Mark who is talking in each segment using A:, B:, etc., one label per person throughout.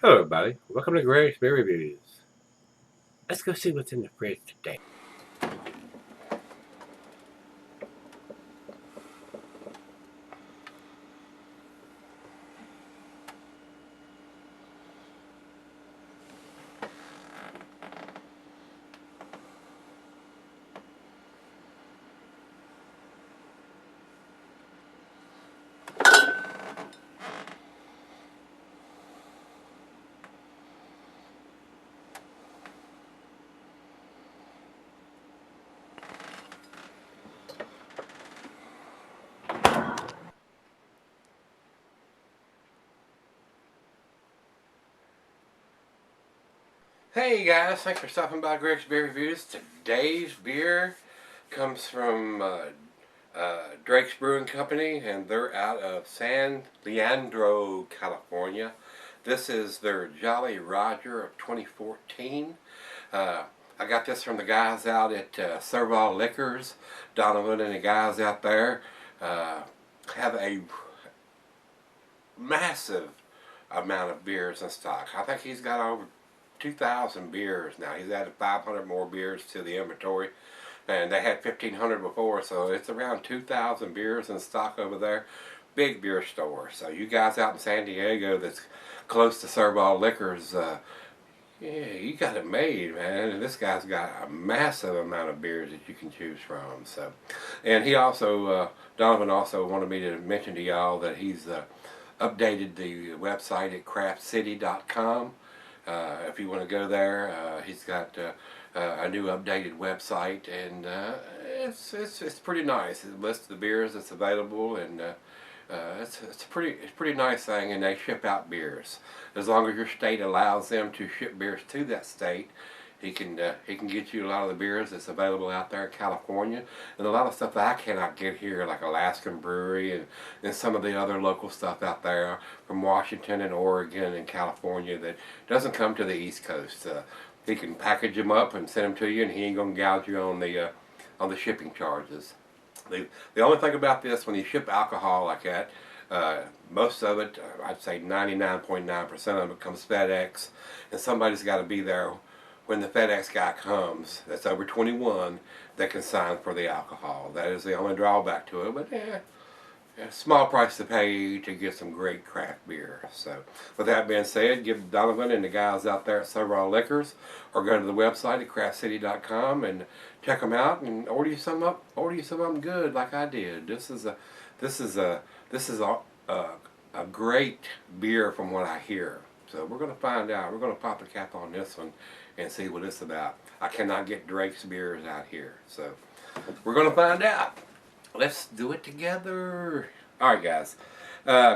A: Hello everybody, welcome to Gregsbeerreviews. Let's go see what's in the fridge today. Hey guys, thanks for stopping by Gregsbeerreviews. Today's beer comes from Drake's Brewing Company, and they're out of San Leandro, California. This is their Jolly Roger of 2014. I got this from the guys out at Serrvall Liquors. Donovan and the guys out there have a massive amount of beers in stock. I think he's got over 2,000 beers now. He's added 500 more beers to the inventory, and they had 1,500 before, so it's around 2,000 beers in stock over there. Big beer store. So you guys out in San Diego that's close to Serrvall Liquors, yeah, you got it made, man. And this guy's got a massive amount of beers that you can choose from. So, and he also, Donovan also wanted me to mention to y'all that he's updated the website at craftcity.com. If you want to go there, he's got a new updated website, and it's pretty nice. It lists the beers that's available, and it's a pretty nice thing. And they ship out beers as long as your state allows them to ship beers to that state. He can get you a lot of the beers that's available out there in California, and a lot of stuff that I cannot get here, like Alaskan Brewery and some of the other local stuff out there from Washington and Oregon and California that doesn't come to the East Coast. He can package them up and send them to you, and he ain't gonna gouge you on the shipping charges. The only thing about this, when you ship alcohol like that, most of it, I'd say 99.9% of it comes FedEx, and somebody's got to be there when the FedEx guy comes that's over 21 that can sign for the alcohol. That is the only drawback to it, but yeah, a small price to pay to get some great craft beer. So with that being said, give Donovan and the guys out there at Serrvall Liquors, or go to the website at craftcity.com and check them out and order you some of them good like I did. This is a great beer from what I hear. So we're going to find out. We're going to pop the cap on this one and see what it's about. I cannot get Drake's beers out here, so we're going to find out. Let's do it together. Alright guys,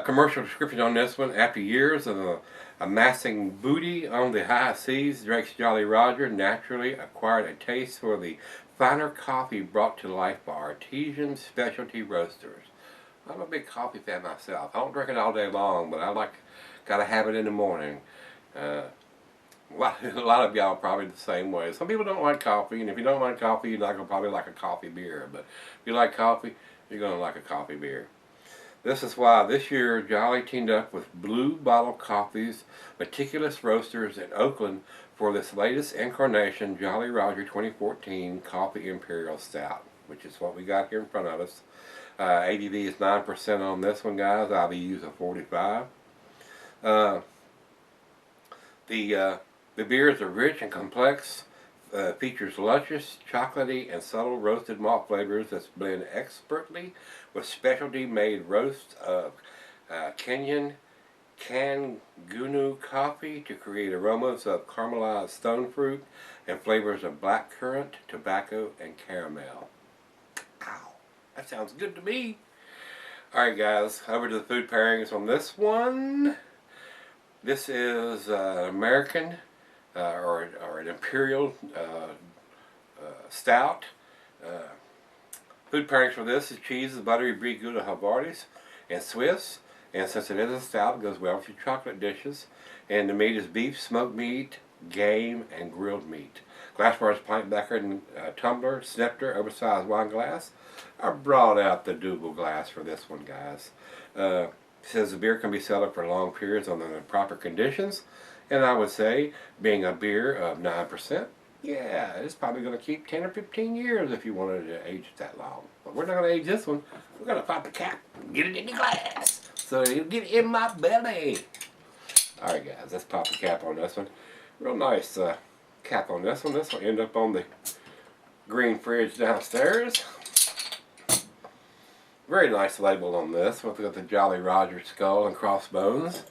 A: commercial description on this one. After years of amassing booty on the high seas, Drake's Jolly Roger naturally acquired a taste for the finer coffee brought to life by artisan specialty roasters. I'm a big coffee fan myself. I don't drink it all day long, but gotta have it in the morning. A lot of y'all probably the same way. Some people don't like coffee, and if you don't like coffee, you're not going to probably like a coffee beer. But if you like coffee, you're going to like a coffee beer. This is why this year Jolly teamed up with Blue Bottle Coffee's meticulous roasters in Oakland for this latest incarnation, Jolly Roger 2014 Coffee Imperial Stout, which is what we got here in front of us. ABV is 9% on this one, guys. IBU's a 45. The beers are rich and complex, features luscious, chocolatey, and subtle roasted malt flavors that blend expertly with specialty-made roasts of Kenyan Kangunu coffee to create aromas of caramelized stone fruit and flavors of blackcurrant, tobacco, and caramel. Ow, that sounds good to me. Alright guys, over to the food pairings on this one. This is American or an Imperial Stout. Food pairings for this is cheese, buttery brie gouda Havardis, and Swiss. And since it is a stout, it goes well with your chocolate dishes. And the meat is beef, smoked meat, game, and grilled meat. Glass bars, pint becker, and tumbler, snifter, oversized wine glass. I brought out the double glass for this one, guys. It says the beer can be settled for long periods under the proper conditions, and I would say, being a beer of 9%, yeah, it's probably going to keep 10 or 15 years if you wanted to age it that long. But we're not going to age this one. We're going to pop the cap and get it in the glass so it'll get it in my belly. Alright guys, let's pop the cap on this one. Real nice cap on this one. This will end up on the green fridge downstairs. Very nice label on this with the Jolly Roger skull and crossbones.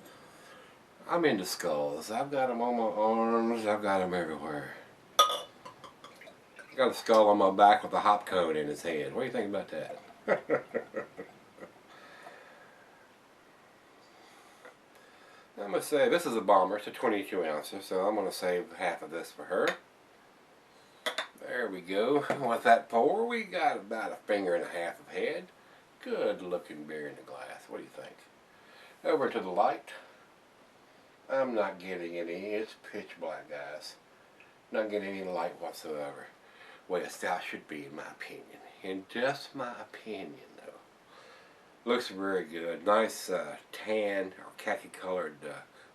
A: I'm into skulls. I've got them on my arms. I've got them everywhere. Got a skull on my back with a hop cone in his head. What do you think about that? I'm going to say this is a bomber. It's a 22 ounces, so I'm going to save half of this for her. There we go. With that pour, we got about a finger and a half of head. Good looking beer in the glass. What do you think? Over to the light. I'm not getting any. It's pitch black, guys. Not getting any light whatsoever. Way a stout should be, in my opinion. In just my opinion, though. Looks very good. Nice tan or khaki colored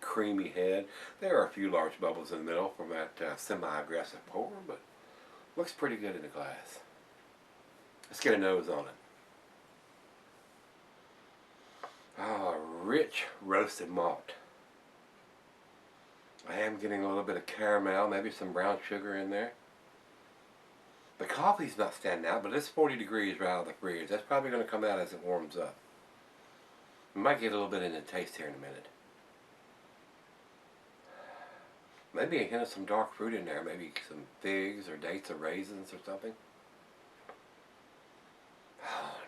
A: creamy head. There are a few large bubbles in the middle from that semi-aggressive pour, but looks pretty good in the glass. Let's get a nose on it. Ah, rich roasted malt. I am getting a little bit of caramel, maybe some brown sugar in there. The coffee's not standing out, but it's 40 degrees right out of the fridge. That's probably going to come out as it warms up. We might get a little bit in the taste here in a minute. Maybe a hint of some dark fruit in there, maybe some figs or dates or raisins or something.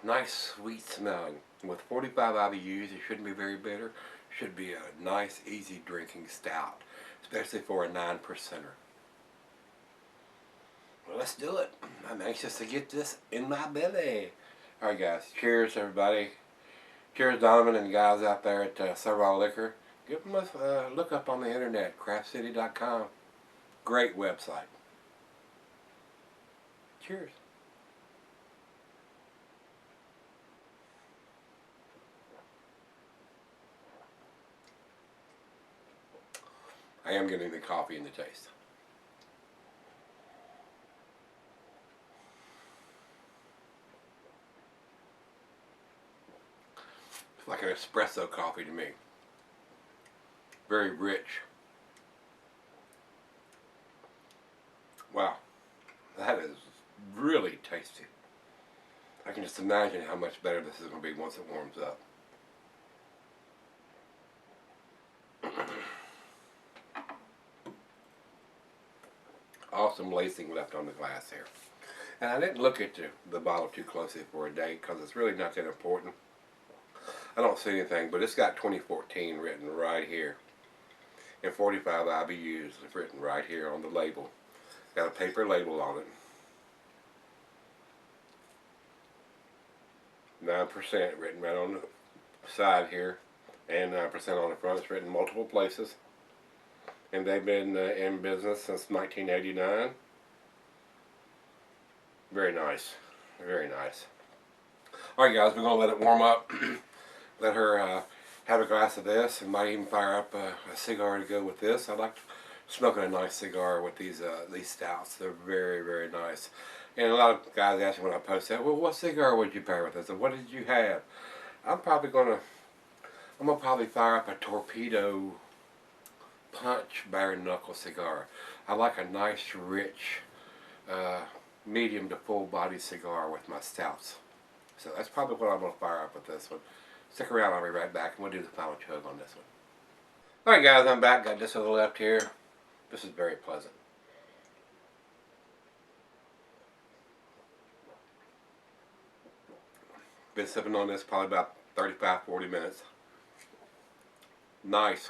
A: Nice sweet smelling. With 45 IBUs, it shouldn't be very bitter. Should be a nice, easy drinking stout, especially for a 9%er. Well, let's do it. I'm anxious to get this in my belly. Alright guys, cheers everybody. Cheers Donovan and guys out there at Serrvall Liquor. Give them a look up on the internet, craftcity.com. Great website. Cheers. I am getting the coffee and the taste. It's like an espresso coffee to me. Very rich. Wow, that is really tasty. I can just imagine how much better this is going to be once it warms up. Awesome lacing left on the glass here. And I didn't look at the bottle too closely for a date because it's really not that important. I don't see anything, but it's got 2014 written right here. And 45 IBUs is written right here on the label. Got a paper label on it. 9% written right on the side here. And 9% on the front. It's written multiple places. And they've been in business since 1989. Very nice. Very nice. Alright guys, we're going to let it warm up. Let her have a glass of this, and might even fire up a cigar to go with this. I like smoking a nice cigar with these stouts. They're very, very nice. And a lot of guys ask me when I post that, well, what cigar would you pair with this? And what did you have? I'm probably gonna fire up a Torpedo Punch bare knuckle cigar. I like a nice, rich, medium to full body cigar with my stouts. So that's probably what I'm gonna fire up with this one. Stick around, I'll be right back, and we'll do the final chug on this one. Alright guys, I'm back. Got this to the left here. This is very pleasant. Been sipping on this probably about 35-40 minutes. Nice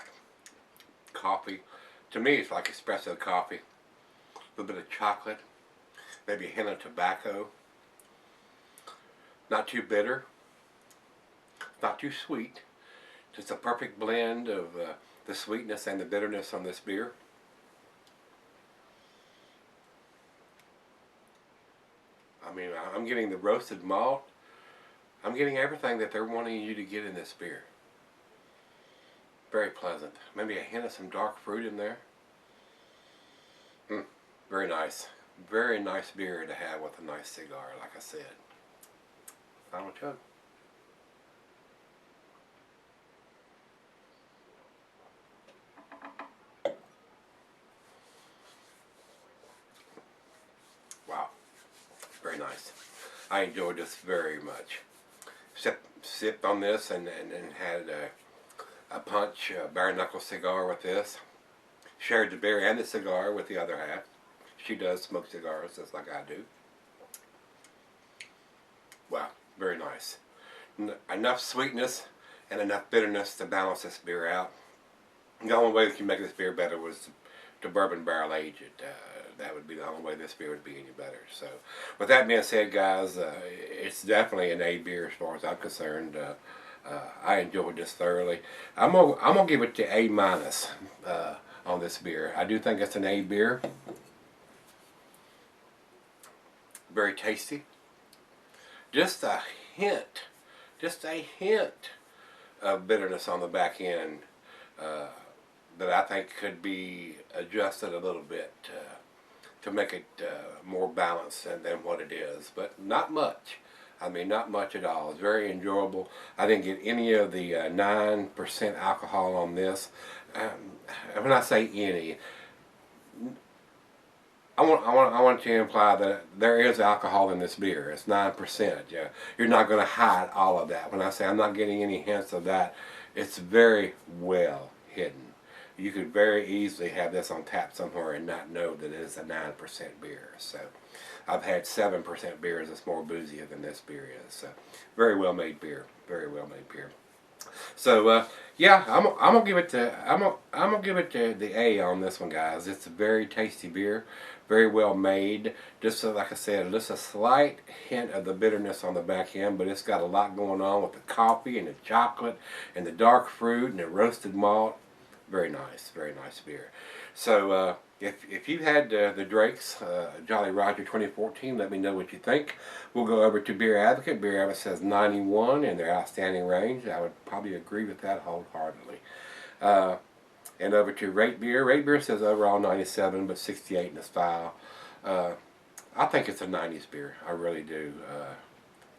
A: coffee. To me, it's like espresso coffee. A little bit of chocolate. Maybe a hint of tobacco. Not too bitter. Not too sweet. Just a perfect blend of the sweetness and the bitterness on this beer. I mean, I'm getting the roasted malt. I'm getting everything that they're wanting you to get in this beer. Very pleasant. Maybe a hint of some dark fruit in there. Very nice. Very nice beer to have with a nice cigar, like I said. Final chug. Wow. Very nice. I enjoyed this very much. Sipped on this and had a punch, bare knuckle cigar with this. Shared the beer and the cigar with the other half. She does smoke cigars just like I do. Wow, very nice. Enough sweetness and enough bitterness to balance this beer out. The only way that you make this beer better was to bourbon barrel age it. That would be the only way this beer would be any better. So, with that being said, guys, it's definitely an A beer as far as I'm concerned. I enjoyed this thoroughly. I'm gonna give it to A minus on this beer. I do think it's an A beer. Very tasty. Just a hint of bitterness on the back end that I think could be adjusted a little bit to make it more balanced than what it is, but not much. I mean, not much at all. It's very enjoyable. I didn't get any of the 9% alcohol on this. When I say any, I want to imply that there is alcohol in this beer. It's 9%. Yeah, you're not going to hide all of that. When I say I'm not getting any hints of that, it's very well hidden. You could very easily have this on tap somewhere and not know that it is a 9% beer. So, I've had 7% beers that's more boozy than this beer is. So, very well made beer. Very well made beer. So yeah, I'm gonna give it to the A on this one, guys. It's a very tasty beer, very well made. Just like I said, just a slight hint of the bitterness on the back end, but it's got a lot going on with the coffee and the chocolate and the dark fruit and the roasted malt. Very nice beer. So if you had the Drake's Jolly Roger 2014, let me know what you think. We'll go over to Beer Advocate. Beer Advocate says 91 in their outstanding range. I would probably agree with that wholeheartedly. And over to Rate Beer. Rate Beer says overall 97, but 68 in the style. I think it's a 90s beer. I really do.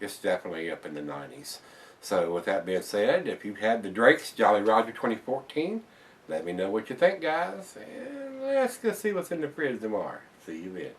A: It's definitely up in the 90s. So with that being said, if you've had the Drake's Jolly Roger 2014, let me know what you think, guys, and let's go see what's in the fridge tomorrow. See you then.